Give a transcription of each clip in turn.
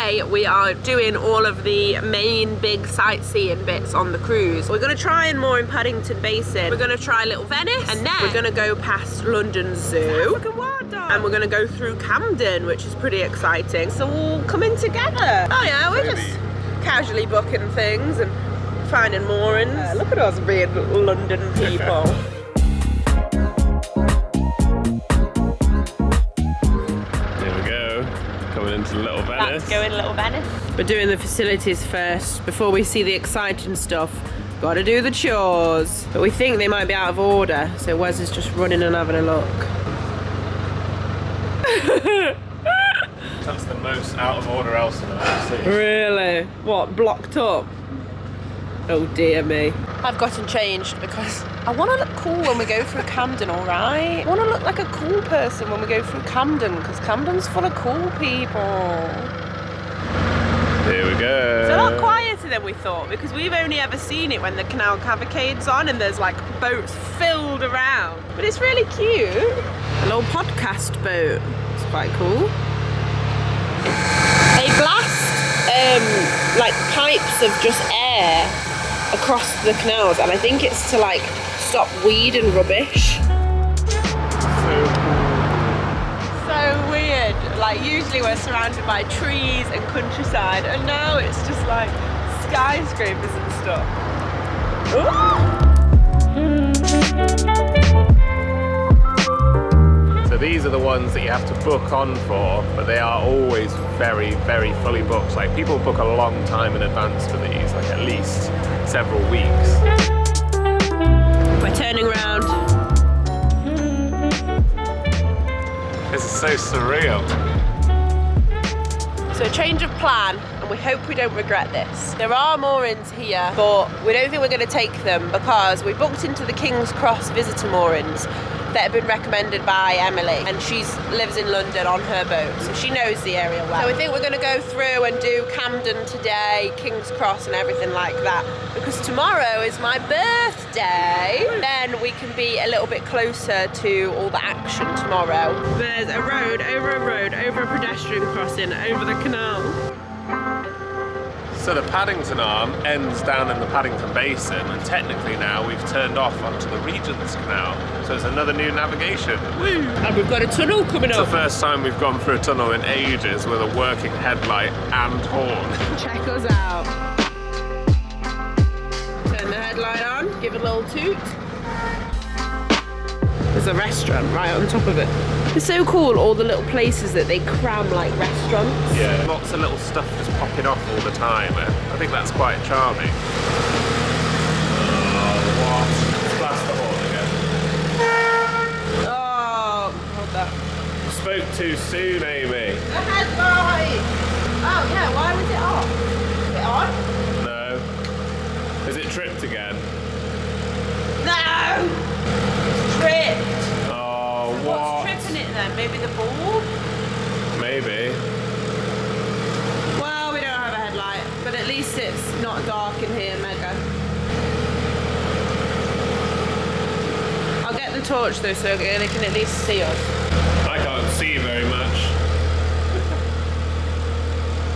today we are doing all of the main big sightseeing bits on the cruise. We're gonna try and more in Paddington Basin. We're gonna try Little Venice, and then we're gonna go past London Zoo. And we're gonna go through Camden, which is pretty exciting. So all coming together. Oh yeah, we're just casually booking things and finding moorings. Look at us being London people. Here we go, coming into Little Venice. Let's go in Little Venice. We're doing the facilities first before we see the exciting stuff. Gotta do the chores. But we think they might be out of order, so Wes is just running and having a look. That's the most out of order Elsa I've ever seen. Really? What, blocked up? Oh dear me. I've gotten changed because I want to look cool when we go through Camden, alright? I want to look like a cool person when we go through Camden, because Camden's full of cool people. Here we go. It's a lot quieter than we thought, because we've only ever seen it when the canal cavalcade's on and there's like boats filled around. But it's really cute. A little podcast boat. It's quite cool. They blast like pipes of just air across the canals, and I think it's to like stop weed and rubbish. So weird. Like usually we're surrounded by trees and countryside, and now it's just like skyscrapers and stuff. So these are the ones that you have to book on for, but they are always very, very fully booked. Like people book a long time in advance for these, like at least several weeks. We're turning around. This is so surreal. So change of plan, and we hope we don't regret this. There are moorings here, but we don't think we're going to take them because we booked into the King's Cross visitor moorings that have been recommended by Emily, and she lives in London on her boat, so she knows the area well. So we think we're going to go through and do Camden today, King's Cross and everything like that, because tomorrow is my birthday. Then we can be a little bit closer to all the action tomorrow. There's a road, over a pedestrian crossing, over the canal. So the Paddington arm ends down in the Paddington Basin, and technically now we've turned off onto the Regent's Canal. So it's another new navigation. Woo! And we've got a tunnel coming up. It's the first time we've gone through a tunnel in ages with a working headlight and horn. Check us out. Turn the headlight on, give it a little toot. There's a restaurant right on top of it. It's so cool, all the little places that they cram like restaurants. Yeah, lots of little stuff just popping off all the time. I think that's quite charming. Oh, what? Splash the horn again. Oh, hold that. Spoke too soon, Amy. The headlight! Oh yeah, why was it off? Is it on? No. Is it tripped again? No! It's tripped. Oh, what? What's tripping it then? Maybe the ball? Maybe. Well, we don't have a headlight, but at least it's not dark in here, mega. I'll get the torch though, so they can at least see us. I can't see very much.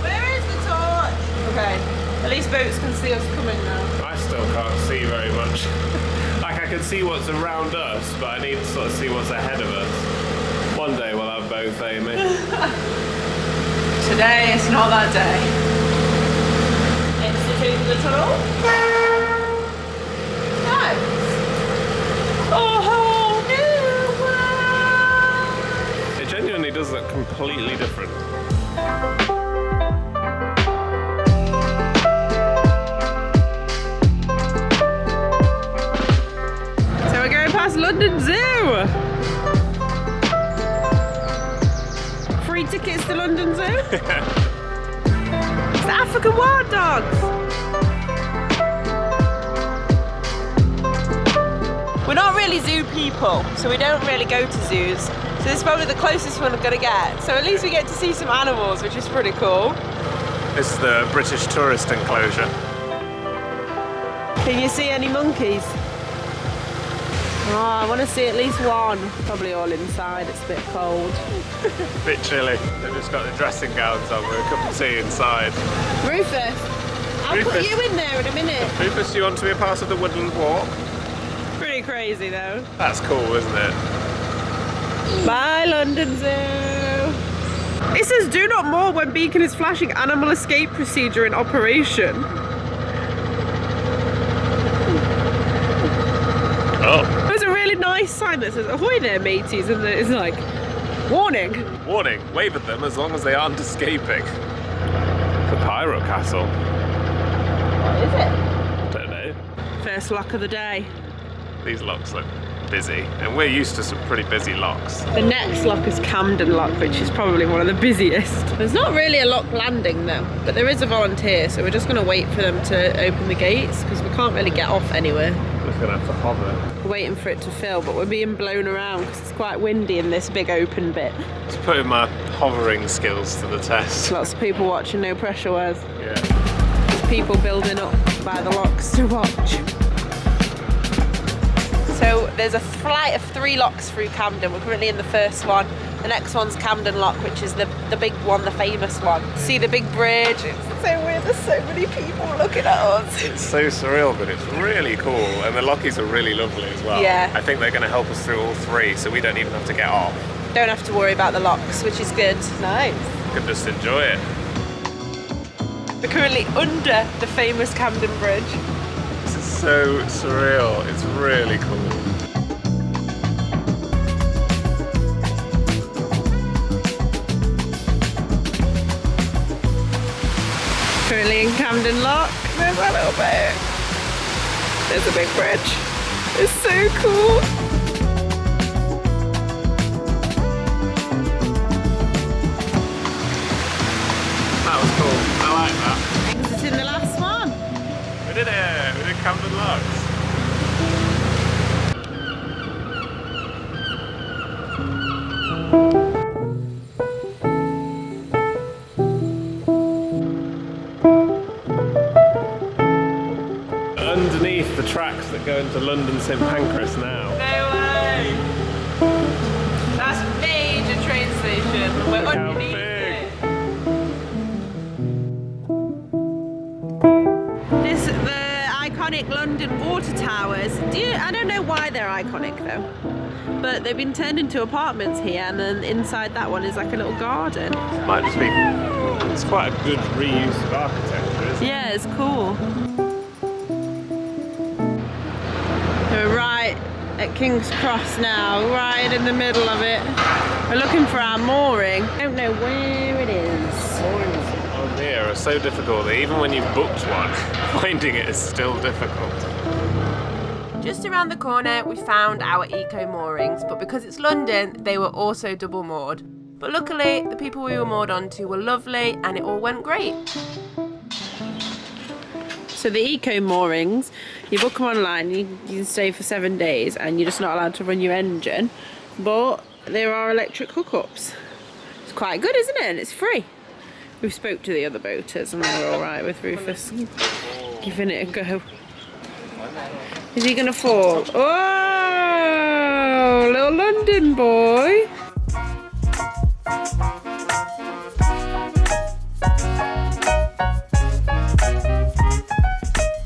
Where is the torch? Okay, at least boats can see us coming now. I still can't see very much. Like I can see what's around us, but I need to sort of see what's ahead of us. One day we'll have both, Amy. Today is not that day. Institute the tunnel. Nice. Oh, new world. It genuinely does look completely different. So we're going past London Zoo. Free tickets to London Zoo. It's the African wild dogs. We're not really zoo people, so we don't really go to zoos. So this is probably the closest one I'm gonna get. So at least we get to see some animals, which is pretty cool. This is the British tourist enclosure. Can you see any monkeys? Oh, I want to see at least one. Probably all inside, it's a bit cold. A bit chilly. They've just got the dressing gowns on with a cup of tea inside. Rufus, I'll put you in there in a minute. Rufus, do you want to be a part of the woodland walk? Pretty crazy though. That's cool, isn't it? Bye, London Zoo. It says do not moor when beacon is flashing. Animal escape procedure in operation. Oh. There's a really nice sign that says ahoy there mateys, and it's like warning. Warning, wave at them as long as they aren't escaping. The Pyro Castle. What is it? Don't know. First lock of the day. These locks look busy, and we're used to some pretty busy locks. The next lock is Camden lock, which is probably one of the busiest. There's not really a lock landing though, but there is a volunteer, so we're just going to wait for them to open the gates because we can't really get off anywhere. Just gonna have to hover. We're waiting for it to fill, but we're being blown around because it's quite windy in this big open bit. Just putting my hovering skills to the test. Lots of people watching, no pressure wears. Yeah. There's people building up by the locks to watch. So there's a flight of 3 locks through Camden. We're currently in the first one. The next one's Camden Lock, which is the big one, the famous one. See the big bridge. It's so weird, there's so many people looking at us. It's so surreal, but it's really cool. And the lockies are really lovely as well. Yeah. I think they're going to help us through all 3, so we don't even have to get off. Don't have to worry about the locks, which is good. Nice. We can just enjoy it. We're currently under the famous Camden Bridge. This is so surreal. It's really cool. Currently in Camden Lock. There's a little bit. There's a big bridge. It's so cool. That was cool. I like that. It's in the last one. We did it. We did Camden Locks. Underneath the tracks that go into London St Pancras now. No way. That's a major train station. We're Look how underneath big. it. The iconic London water towers. I don't know why they're iconic though. But they've been turned into apartments here, and then inside that one is like a little garden. Might just be. It's quite a good reuse of architecture, isn't it? Yeah, it's cool. We're right at King's Cross now, right in the middle of it. We're looking for our mooring. I don't know where it is. Moorings on here are so difficult that even when you've booked one, finding it is still difficult. Just around the corner we found our eco moorings, but because it's London they were also double moored. But luckily the people we were moored onto were lovely and it all went great. So the eco moorings, you book them online, you can stay for 7 days and you're just not allowed to run your engine, but there are electric hookups. It's quite good, isn't it? And it's free. We've spoke to the other boaters and they're alright with Rufus giving it a go. Is he gonna fall? Oh, little London boy.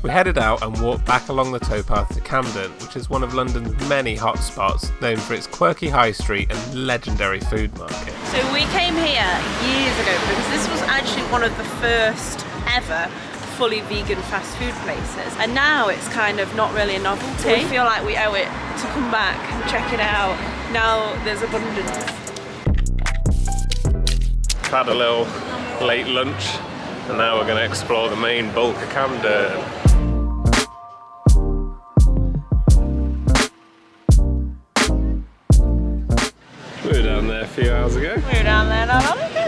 We headed out and walked back along the towpath to Camden, which is one of London's many hotspots, known for its quirky high street and legendary food market. So we came here years ago because this was actually one of the first ever fully vegan fast food places, and now it's kind of not really a novelty. We feel like we owe it to come back and check it out. Now there's abundance. Had a little late lunch and now we're going to explore the main bulk of Camden. We were down there a few hours ago. We were down there not long ago.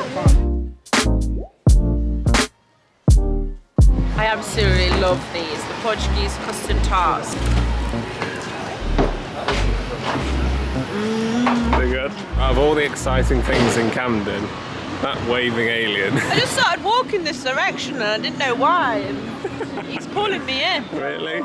I absolutely love these, the Portuguese custard tarts. They're good. Out of all the exciting things in Camden, that waving alien. I just started walking this direction and I didn't know why. And he's pulling me in. Really?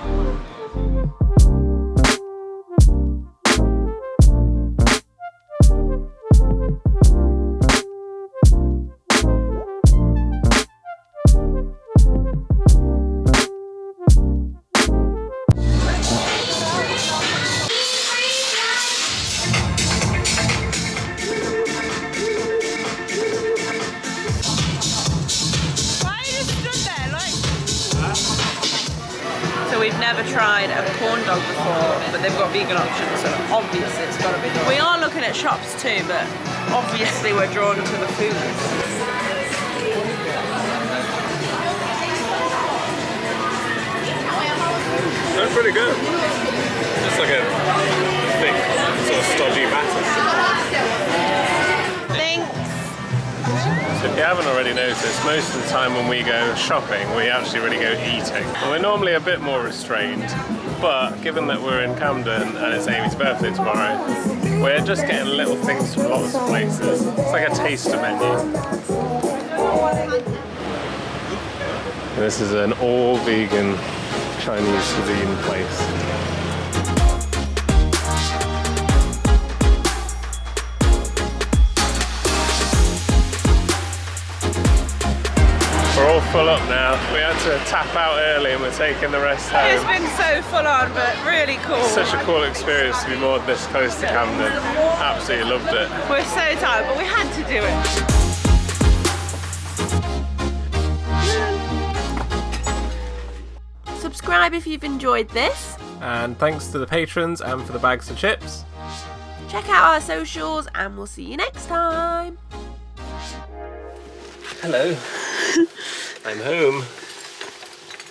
We've never tried a corn dog before, but they've got vegan options, so obviously it's got to be dog. We are looking at shops too, but obviously we're drawn to the food. That's pretty good. Just like a thick, sort of stodgy batter. Thanks. So if you haven't already noticed, most of the time when we go shopping, we actually really go eating. And we're normally a bit more restrained, but given that we're in Camden and it's Amy's birthday tomorrow, we're just getting little things from lots of places. It's like a taster menu. And this is an all-vegan Chinese cuisine place. We're all full up now. We had to tap out early and we're taking the rest home. It's been so full on, but really cool. Such a cool experience to be moored this close to Camden. Absolutely loved it. We're so tired, but we had to do it. Subscribe if you've enjoyed this. And thanks to the patrons and for the bags of chips. Check out our socials and we'll see you next time. Hello. I'm home.